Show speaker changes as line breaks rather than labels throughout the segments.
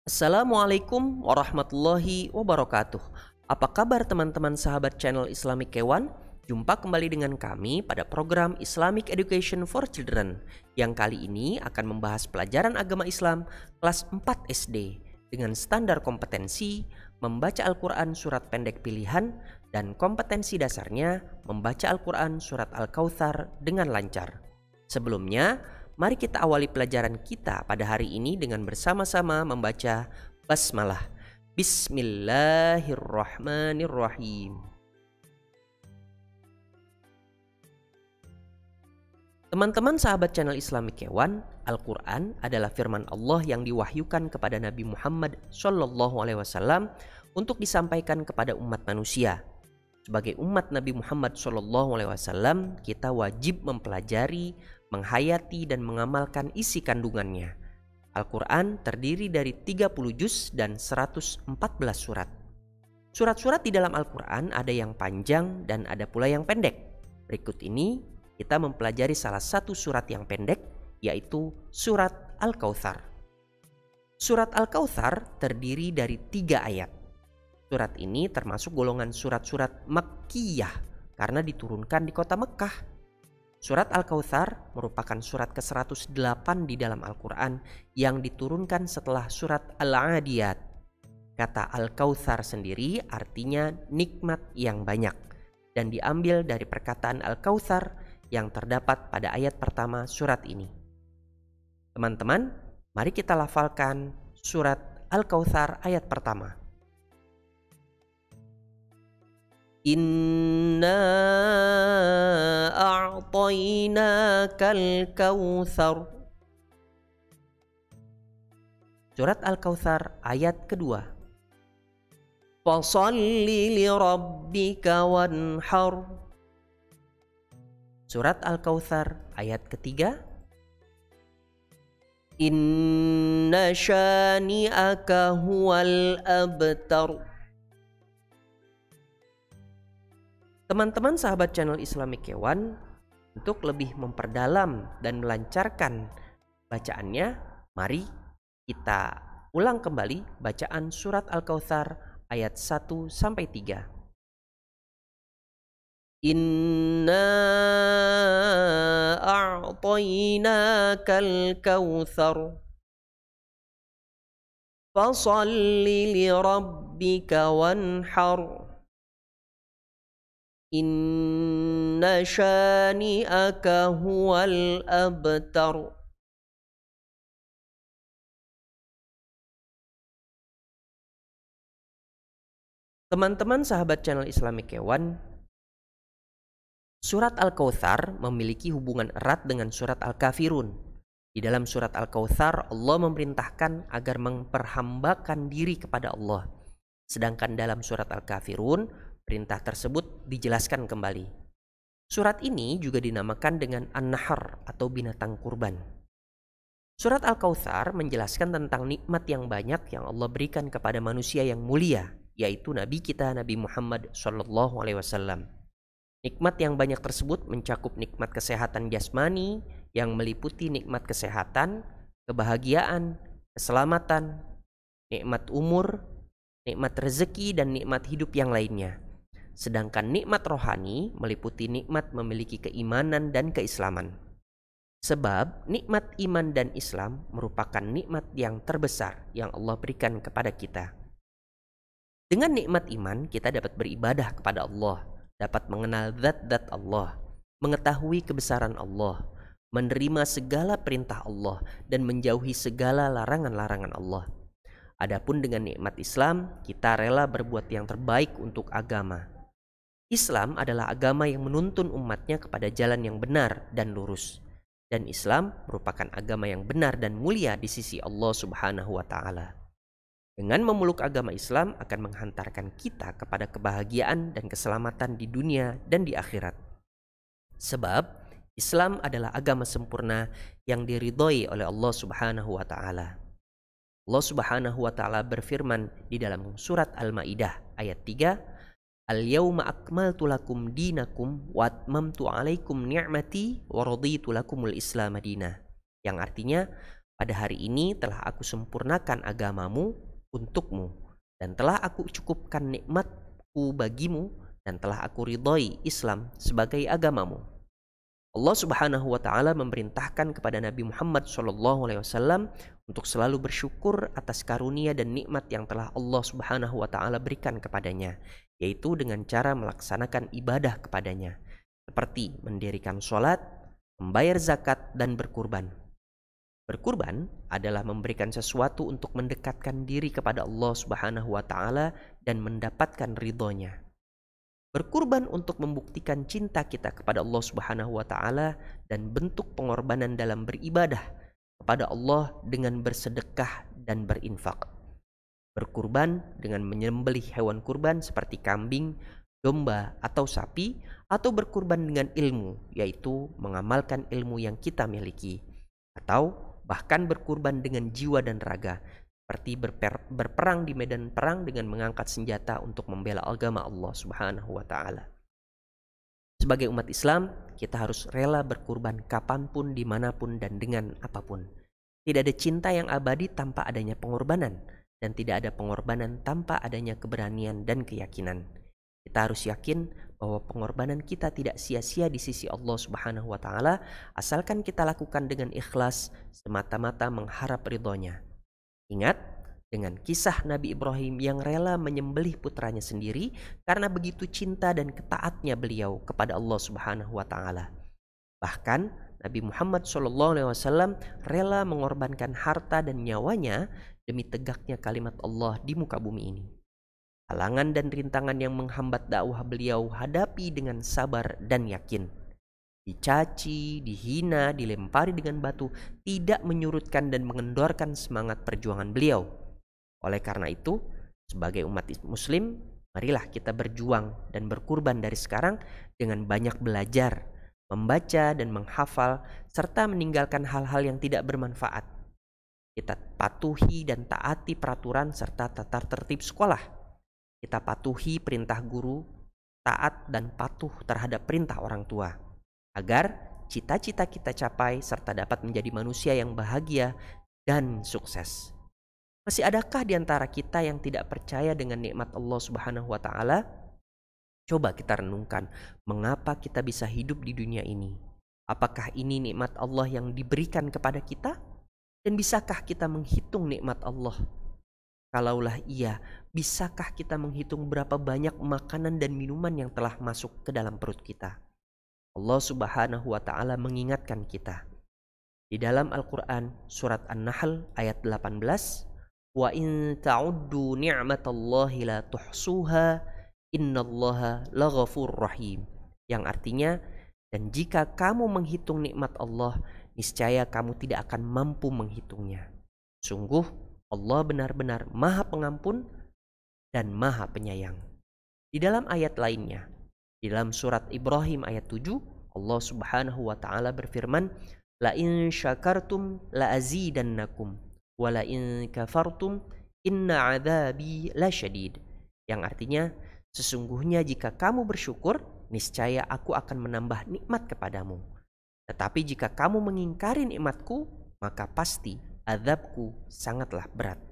Assalamualaikum warahmatullahi wabarakatuh. Apa kabar teman-teman sahabat channel Islamic Kewan? Jumpa kembali dengan kami pada program Islamic Education for Children yang kali ini akan membahas pelajaran agama Islam kelas 4 SD dengan standar kompetensi membaca Al-Quran surat pendek pilihan dan kompetensi dasarnya membaca Al-Quran surat Al-Kautsar dengan lancar. Sebelumnya, mari kita awali pelajaran kita pada hari ini dengan bersama-sama membaca basmalah. Bismillahirrahmanirrahim. Teman-teman sahabat channel Islamic Kewan, Al-Quran adalah firman Allah yang diwahyukan kepada Nabi Muhammad SAW untuk disampaikan kepada umat manusia. Sebagai umat Nabi Muhammad SAW, kita wajib mempelajari, menghayati dan mengamalkan isi kandungannya. Al-Quran terdiri dari 30 juz dan 114 surat. Surat-surat di dalam Al-Quran ada yang panjang dan ada pula yang pendek. Berikut ini kita mempelajari salah satu surat yang pendek, yaitu surat Al-Kautsar. Surat Al-Kautsar terdiri dari 3 ayat. Surat ini termasuk golongan surat-surat Makkiyah karena diturunkan di kota Mekkah. Surat Al-Kautsar merupakan surat ke-108 di dalam Al-Quran yang diturunkan setelah surat Al-Adiyat. Kata Al-Kautsar sendiri artinya nikmat yang banyak dan diambil dari perkataan Al-Kautsar yang terdapat pada ayat pertama surat ini. Teman-teman, mari kita lafalkan surat Al-Kautsar ayat pertama. Inna a'tainakal kautsar. Surat Al-Kautsar ayat kedua. Fasholli lirabbika wanhar. Surat Al-Kautsar ayat ketiga. Inna syani'aka huwal abtar. Teman-teman sahabat channel Islamic Kewan, untuk lebih memperdalam dan melancarkan bacaannya, mari kita ulang kembali bacaan surat Al-Kautsar ayat 1-3. Inna a'tainakal kautsar. Fasholli lirabbika wanhar. Inna syani'aka huwal abtar. Teman-teman sahabat channel Islamic Kewan, surat Al-Kautsar memiliki hubungan erat dengan surat Al-Kafirun. Di dalam surat Al-Kautsar, Allah memerintahkan agar memperhambakan diri kepada Allah. Sedangkan dalam surat Al-Kafirun, perintah tersebut dijelaskan kembali. Surat ini juga dinamakan dengan An-Nahr atau binatang kurban. Surat Al-Kautsar menjelaskan tentang nikmat yang banyak yang Allah berikan kepada manusia yang mulia, yaitu Nabi kita Nabi Muhammad SAW. Nikmat yang banyak tersebut mencakup nikmat kesehatan jasmani yang meliputi nikmat kesehatan, kebahagiaan, keselamatan, nikmat umur, nikmat rezeki dan nikmat hidup yang lainnya. Sedangkan nikmat rohani meliputi nikmat memiliki keimanan dan keislaman. Sebab nikmat iman dan Islam merupakan nikmat yang terbesar yang Allah berikan kepada kita. Dengan nikmat iman kita dapat beribadah kepada Allah, dapat mengenal zat-zat Allah, mengetahui kebesaran Allah, menerima segala perintah Allah dan menjauhi segala larangan-larangan Allah. Adapun dengan nikmat Islam, kita rela berbuat yang terbaik untuk agama. Islam adalah agama yang menuntun umatnya kepada jalan yang benar dan lurus. Dan Islam merupakan agama yang benar dan mulia di sisi Allah Subhanahu wa Ta'ala. Dengan memeluk agama Islam akan menghantarkan kita kepada kebahagiaan dan keselamatan di dunia dan di akhirat. Sebab Islam adalah agama sempurna yang diridhoi oleh Allah Subhanahu wa Ta'ala. Allah Subhanahu wa Ta'ala berfirman di dalam surat Al-Maidah ayat 3, Al-yawma akmaltu lakum dinakum wa atmamtu alaikum ni'mati wa raditu lakumul Islam madinah. Yang artinya, Pada hari ini telah aku sempurnakan agamamu untukmu, dan telah aku cukupkan nikmatku bagimu, dan telah aku ridhoi Islam sebagai agamamu. Allah Subhanahu wa taala memerintahkan kepada Nabi Muhammad SAW untuk selalu bersyukur atas karunia dan nikmat yang telah Allah Subhanahu wa taala berikan kepadanya, yaitu dengan cara melaksanakan ibadah kepadanya, seperti mendirikan sholat, membayar zakat, dan berkurban. Berkurban adalah memberikan sesuatu untuk mendekatkan diri kepada Allah Subhanahu wa taala dan mendapatkan ridhonya. Berkurban untuk membuktikan cinta kita kepada Allah Subhanahu wa taala dan bentuk pengorbanan dalam beribadah kepada Allah dengan bersedekah dan berinfak. Berkurban dengan menyembelih hewan kurban seperti kambing, domba, atau sapi, atau berkurban dengan ilmu, yaitu mengamalkan ilmu yang kita miliki, atau bahkan berkurban dengan jiwa dan raga, seperti berperang di medan perang dengan mengangkat senjata untuk membela agama Allah Subhanahu wa taala. Sebagai umat Islam, kita harus rela berkurban kapanpun, dimanapun, dan dengan apapun. Tidak ada cinta yang abadi tanpa adanya pengorbanan, dan tidak ada pengorbanan tanpa adanya keberanian dan keyakinan. Kita harus yakin bahwa pengorbanan kita tidak sia-sia di sisi Allah Subhanahu wa taala, asalkan kita lakukan dengan ikhlas semata-mata mengharap ridhonya. Ingat dengan kisah Nabi Ibrahim yang rela menyembelih putranya sendiri karena begitu cinta dan ketaatnya beliau kepada Allah Subhanahu wa taala. Bahkan Nabi Muhammad SAW rela mengorbankan harta dan nyawanya demi tegaknya kalimat Allah di muka bumi ini. Halangan dan rintangan yang menghambat dakwah beliau hadapi dengan sabar dan yakin. Dicaci, dihina, dilempari dengan batu tidak menyurutkan dan mengendorkan semangat perjuangan beliau. Oleh karena itu, sebagai umat muslim, marilah kita berjuang dan berkurban dari sekarang dengan banyak belajar, membaca dan menghafal, serta meninggalkan hal-hal yang tidak bermanfaat. Kita patuhi dan taati peraturan serta tata tertib sekolah. Kita patuhi perintah guru, taat dan patuh terhadap perintah orang tua, agar cita-cita kita capai serta dapat menjadi manusia yang bahagia dan sukses. Masih adakah di antara kita yang tidak percaya dengan nikmat Allah Subhanahu wa taala? Coba kita renungkan, mengapa kita bisa hidup di dunia ini? Apakah ini nikmat Allah yang diberikan kepada kita? Dan bisakah kita menghitung nikmat Allah? Kalaulah iya, bisakah kita menghitung berapa banyak makanan dan minuman yang telah masuk ke dalam perut kita? Allah Subhanahu wa taala mengingatkan kita di dalam Al-Qur'an surat An-Nahl ayat 18, "Wa in ta'uddu ni'matallahi la tuhsuha, innallaha laghafurur rahim." Yang artinya, dan jika kamu menghitung nikmat Allah, niscaya kamu tidak akan mampu menghitungnya. Sungguh Allah benar-benar Maha Pengampun dan Maha Penyayang. Di dalam ayat lainnya, di dalam surat Ibrahim ayat 7, Allah Subhanahu wa taala berfirman, "La in syakartum la azidannakum wa la in kafartum inna 'adzabi lasyadid." Yang artinya, sesungguhnya jika kamu bersyukur, niscaya aku akan menambah nikmat kepadamu. Tetapi jika kamu mengingkari nikmatku, maka pasti azabku sangatlah berat.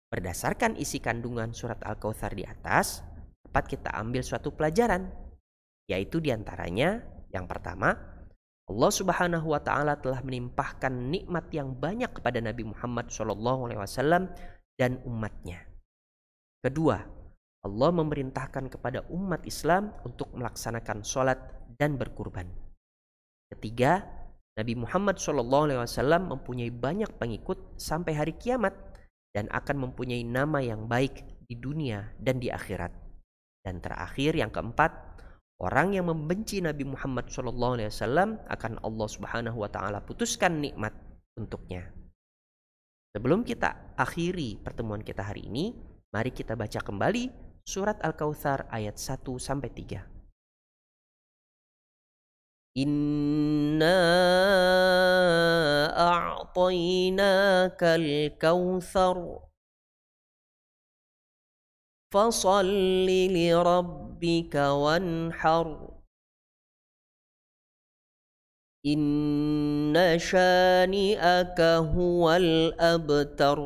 Berdasarkan isi kandungan surat Al-Kautsar di atas, dapat kita ambil suatu pelajaran, yaitu diantaranya yang pertama, Allah Subhanahu wa taala telah menimpahkan nikmat yang banyak kepada Nabi Muhammad SAW dan umatnya. Kedua, Allah memerintahkan kepada umat Islam untuk melaksanakan sholat dan berkurban. Ketiga, Nabi Muhammad SAW mempunyai banyak pengikut sampai hari kiamat dan akan mempunyai nama yang baik di dunia dan di akhirat. Dan terakhir yang keempat, orang yang membenci Nabi Muhammad SAW akan Allah Subhanahu wa taala putuskan nikmat untuknya. Sebelum kita akhiri pertemuan kita hari ini, mari kita baca kembali surat Al-Kautsar ayat 1 sampai 3. Inna a'tainakal kautsar fasalli li rabbika wanhar Inna syani'aka huwal abtar.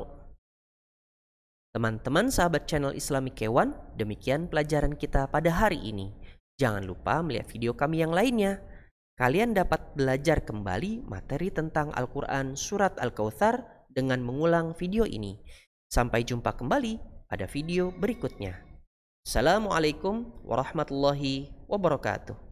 Teman-teman sahabat channel Islami Kewan, demikian pelajaran kita pada hari ini. Jangan lupa melihat video kami yang lainnya. Kalian dapat belajar kembali materi tentang Al-Quran Surat Al-Kautsar dengan mengulang video ini. Sampai jumpa kembali pada video berikutnya. Assalamualaikum warahmatullahi wabarakatuh.